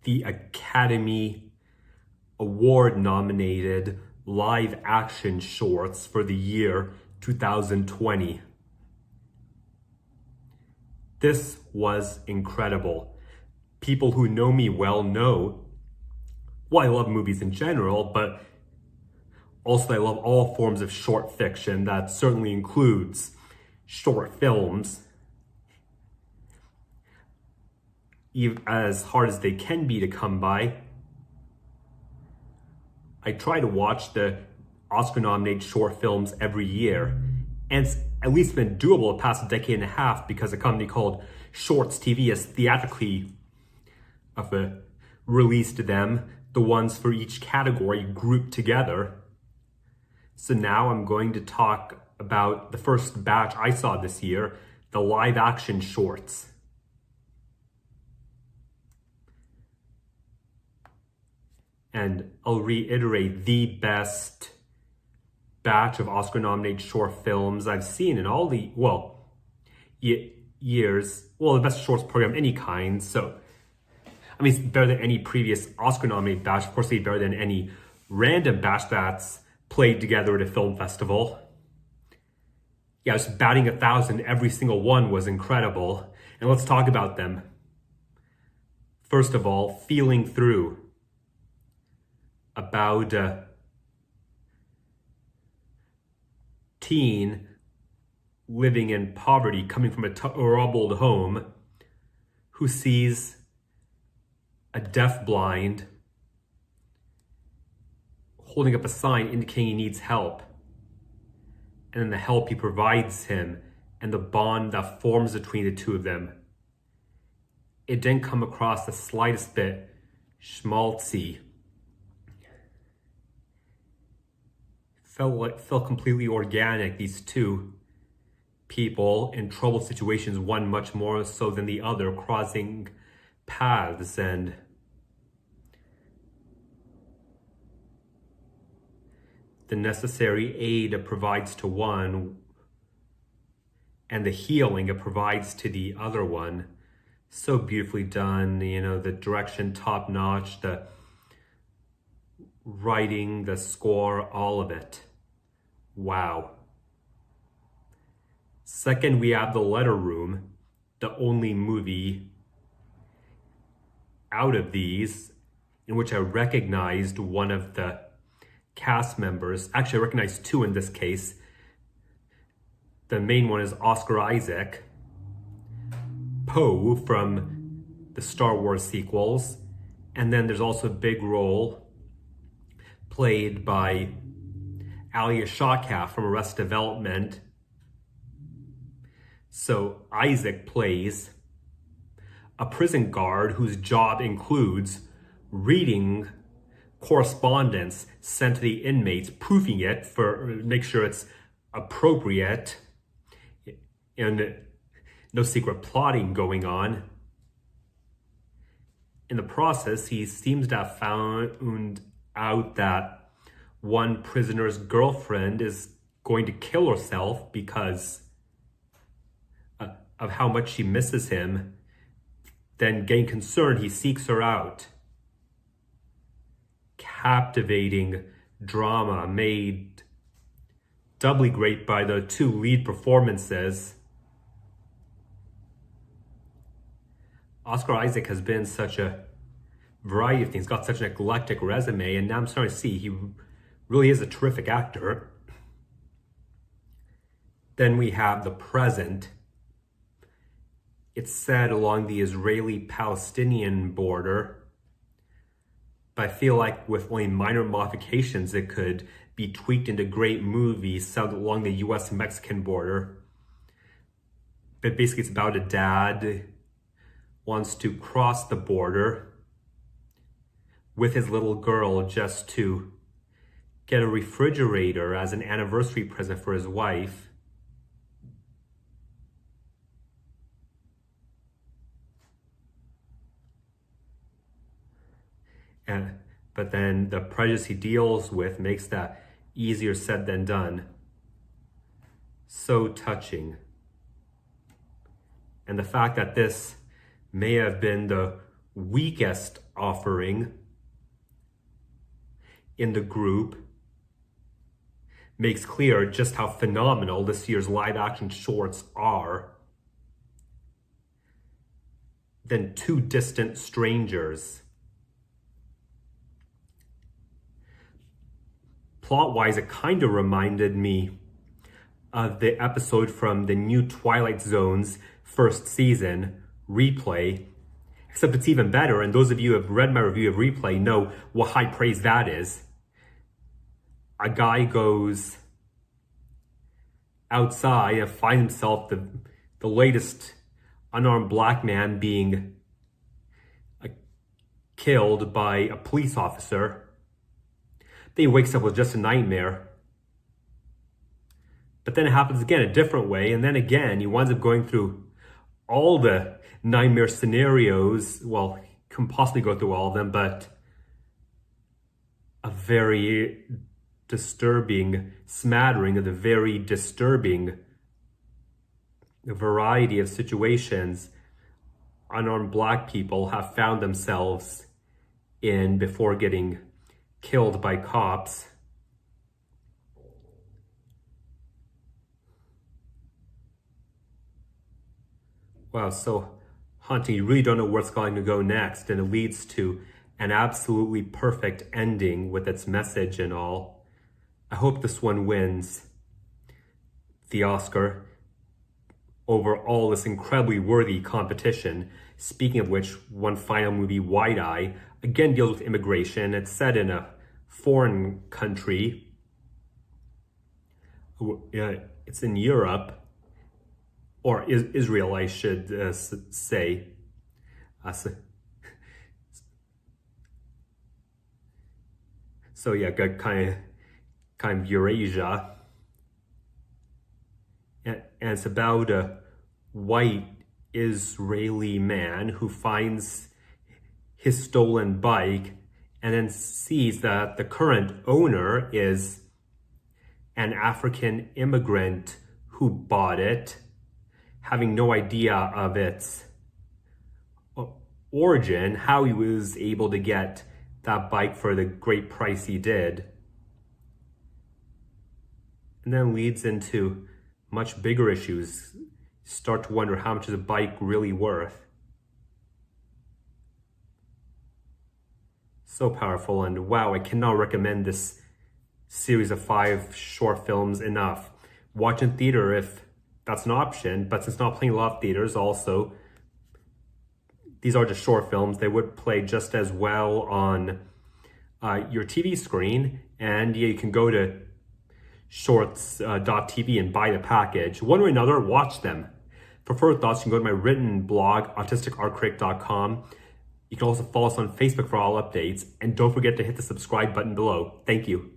the Academy Award nominated live action shorts for the year 2020. This was incredible. People who know me well know, well, I love movies in general, but also I love all forms of short fiction. That certainly includes short films, as hard as they can be to come by. I try to watch the Oscar-nominated short films every year, and it's at least been doable the past decade and a half because a company called Shorts TV has theatrically released them, the ones for each category grouped together. So now I'm going to talk about the first batch I saw this year, the live action shorts. And I'll reiterate, the best batch of Oscar-nominated short films I've seen in all the, years. Well, the best shorts program of any kind. So, I mean, it's better than any previous Oscar-nominated batch. Of course, it's better than any random batch that's played together at a film festival. Yeah, just batting 1,000, every single one was incredible. And let's talk about them. First of all, Feeling Through, about a teen living in poverty, coming from a troubled home, who sees a deafblind holding up a sign indicating he needs help. And then the help he provides him and the bond that forms between the two of them. It didn't come across the slightest bit schmaltzy. Felt completely organic. These two people in troubled situations, one much more so than the other, crossing paths, and the necessary aid it provides to one and the healing it provides to the other one. So beautifully done, the direction top notch, the writing, the score, all of it. Wow. Second, we have The Letter Room, the only movie out of these in which I recognized one of the cast members. Actually, I recognized two in this case. The main one is Oscar Isaac, Poe from the Star Wars sequels, and then there's also a big role played by Alia Shawkat from Arrested Development. So Isaac plays a prison guard whose job includes reading correspondence sent to the inmates, proofing it make sure it's appropriate, and no secret plotting going on. In the process, he seems to have found out that one prisoner's girlfriend is going to kill herself because of how much she misses him. Then, getting concerned, he seeks her out. Captivating drama made doubly great by the two lead performances. Oscar Isaac has been such a variety of things, got such an eclectic resume, and now I'm starting to see he really is a terrific actor. Then we have The Present. It's set along the Israeli-Palestinian border, but I feel like with only minor modifications, it could be tweaked into great movies set along the US-Mexican border. But basically, it's about a dad wants to cross the border with his little girl just to get a refrigerator as an anniversary present for his wife. But then the prejudice he deals with makes that easier said than done. So touching. And the fact that this may have been the weakest offering in the group makes clear just how phenomenal this year's live action shorts are, than Two Distant Strangers. Plot-wise, it kind of reminded me of the episode from the new Twilight Zone's first season, Replay, except it's even better, and those of you who have read my review of Replay know what high praise that is. A guy goes outside and finds himself the latest unarmed black man being killed by a police officer. Then he wakes up with just a nightmare. But then it happens again a different way, and then again he winds up going through all the nightmare scenarios. Well, he can possibly go through all of them, but a very disturbing smattering of the very disturbing variety of situations unarmed black people have found themselves in before getting killed by cops. Wow, so haunting. You really don't know where it's going to go next, and it leads to an absolutely perfect ending with its message and all. I hope this one wins the Oscar over all this incredibly worthy competition. Speaking of which, one final movie, Wide Eye, again deals with immigration. It's set in a foreign country. It's in Europe, or Israel, I should say. So yeah, got kind of Eurasia. And it's about a white Israeli man who finds his stolen bike and then sees that the current owner is an African immigrant who bought it, having no idea of its origin, how he was able to get that bike for the great price he did. And then leads into much bigger issues. Start to wonder, how much is a bike really worth? So powerful, and wow, I cannot recommend this series of 5 short films enough. Watch in theater if that's an option, but since not playing a lot of theaters also, these are just short films. They would play just as well on your TV screen, and yeah, you can go to shorts.tv and buy the package. One way or another, watch them. For further thoughts, you can go to my written blog, autisticartcritic.com. You can also follow us on Facebook for all updates, and don't forget to hit the subscribe button below. Thank you.